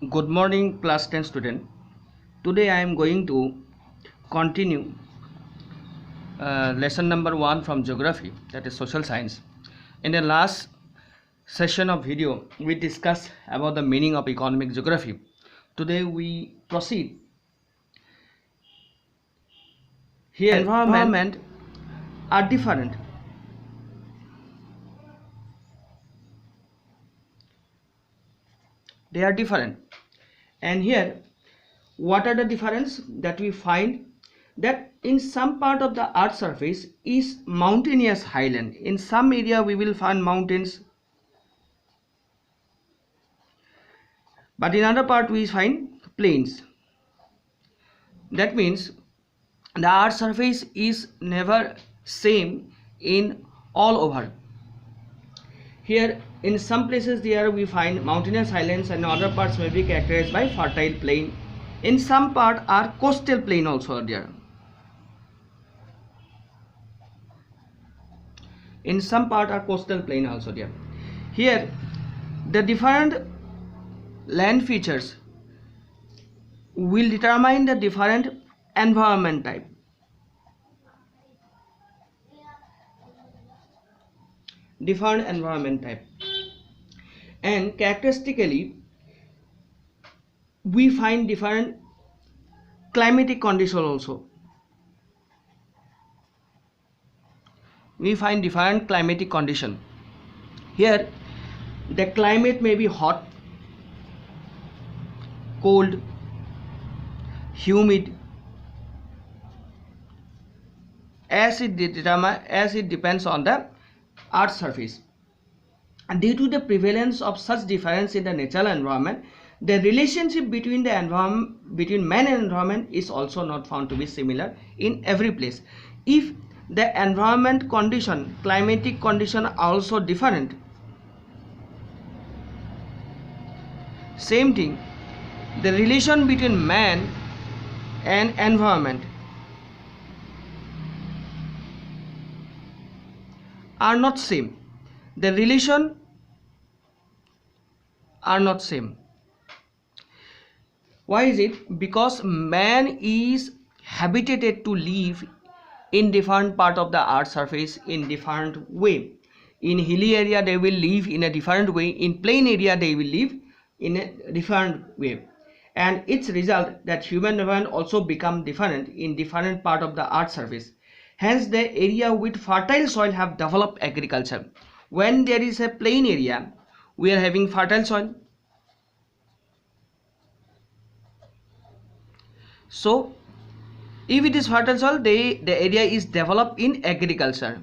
Good morning, class 10 student. Today I am going to continue lesson number 1 from geography, that is social science. In the last session of video, we discussed about the meaning of economic geography. Today we proceed. Here, environment are different. They are different. And here, what are the difference that we find? That in some part of the earth surface is mountainous highland. In some area we will find mountains, but in other part we find plains. That means the earth surface is never same in all over. Here in some places there we find mountainous highlands, and other parts may be characterized by fertile plain. In some part are coastal plain also are there. In some part are coastal plain also there. Here the different land features will determine the different environment type. Different environment type. And characteristically we find different climatic condition also. We find different climatic condition. Here the climate may be hot, cold, humid, as it depends on the earth surface. And due to the prevalence of such difference in the natural environment, the relationship between the environment, between man and environment, is also not found to be similar in every place. If the environment condition, climatic condition are also different, same thing, the relation between man and environment are not same. The relation are not same. Why is it? Because man is habituated to live in different part of the earth surface in different way. In hilly area they will live in a different way, in plain area they will live in a different way, and its result that human environment also become different in different part of the earth surface. Hence the area with fertile soil have developed agriculture. When there is a plain area, we are having fertile soil. So if it is fertile soil, the area is developed in agriculture.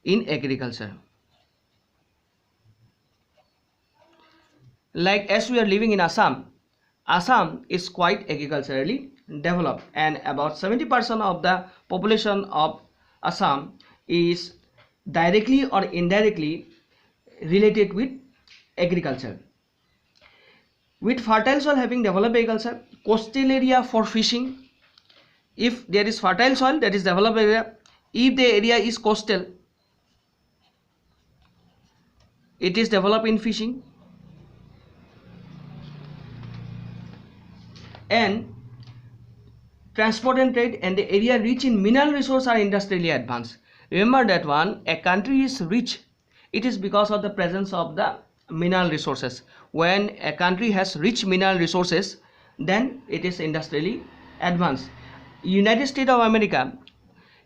In agriculture. Like as we are living in Assam, Assam is quite agriculturally developed, and about 70% of the population of Assam is directly or indirectly related with agriculture. With fertile soil having developed agriculture, coastal area for fishing. If there is fertile soil, that is developed area. If the area is coastal, it is developed in fishing. And transport and trade, and the area rich in mineral resources are industrially advanced. Remember that one, a country is rich, it is because of the presence of the mineral resources. When a country has rich mineral resources, then it is industrially advanced. United States of America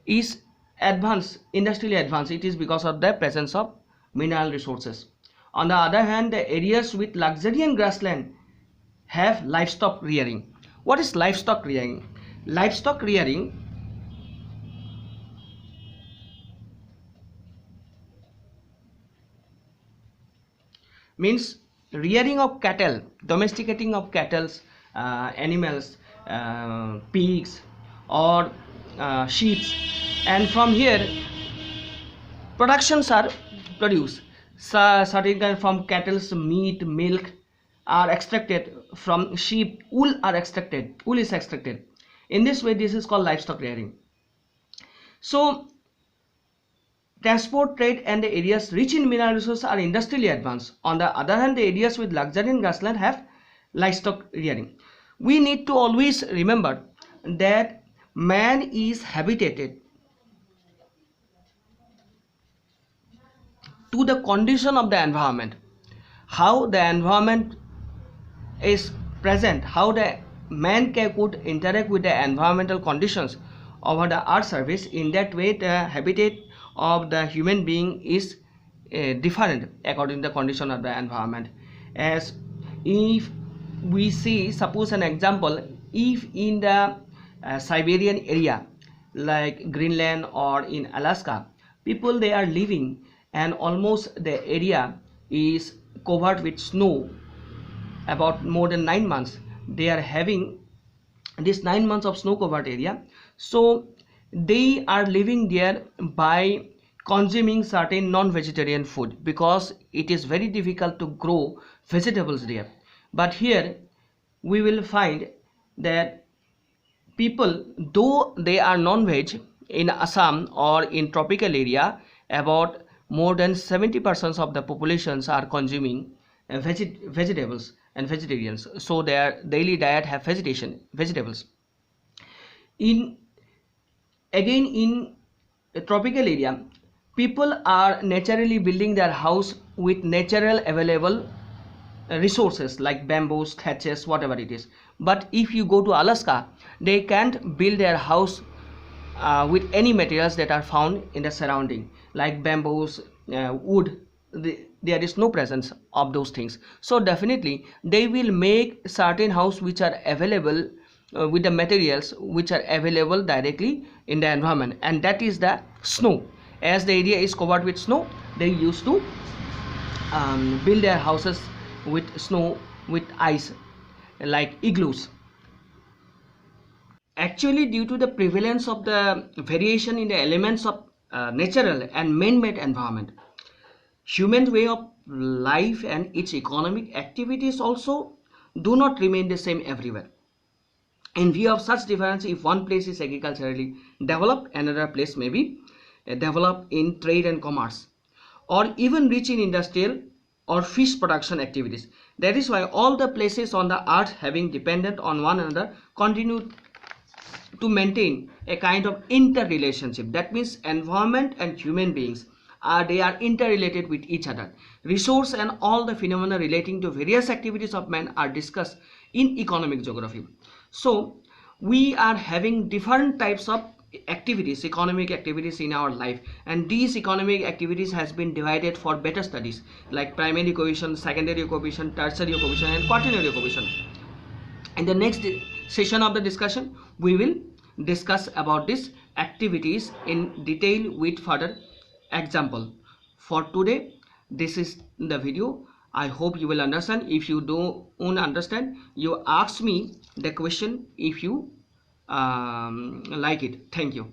is advanced, industrially advanced, it is because of the presence of mineral resources. On the other hand, the areas with luxuriant grassland have livestock rearing. What is livestock rearing? Livestock rearing means rearing of cattle, domesticating of cattle, animals, pigs or sheep, and from here productions are produced. Certain kind from cattle's meat, milk are extracted, from sheep wool are extracted, wool is extracted. In this way this is called livestock rearing. So transport, trade, and the areas rich in mineral resources are industrially advanced. On the other hand, the areas with luxuriant grassland have livestock rearing. We need to always remember that man is habituated to the condition of the environment. How the environment is present, how the man could interact with the environmental conditions over the earth surface, in that way the habitat of the human being is different according to the condition of the environment. As if we see, suppose an example, if in the Siberian area like Greenland or in Alaska, people they are living and almost the area is covered with snow about more than 9 months. They are having this 9 months of snow covered area, so they are living there by consuming certain non-vegetarian food, because it is very difficult to grow vegetables there. But here we will find that people, though they are non-veg, in Assam or in tropical area, about more than 70% of the populations are consuming vegetables and vegetarians, so their daily diet have vegetables. In again in a tropical area, people are naturally building their house with natural available resources like bamboos, thatches, whatever it is. But if you go to Alaska, they can't build their house with any materials that are found in the surrounding, like bamboos, wood. There is no presence of those things, so definitely they will make certain house which are available with the materials which are available directly in the environment, and that is the snow. As the area is covered with snow, they used to build their houses with snow, with ice, like igloos. Actually, due to the prevalence of the variation in the elements of natural and man-made environment, human way of life and its economic activities also do not remain the same everywhere. In view of such difference, if one place is agriculturally developed, another place may be developed in trade and commerce, or even rich in industrial or fish production activities. That is why all the places on the earth having dependent on one another continue to maintain a kind of interrelationship. That means environment and human beings they are interrelated with each other. Resource and all the phenomena relating to various activities of man are discussed in economic geography. So we are having different types of activities, economic activities in our life, and these economic activities has been divided for better studies like primary cohesion, secondary cohesion, tertiary cohesion, and quaternary cohesion. In the next session of the discussion, we will discuss about these activities in detail with further example. For today, this is the video. I hope you will understand. If you don't understand, you ask me the question if you like it. Thank you.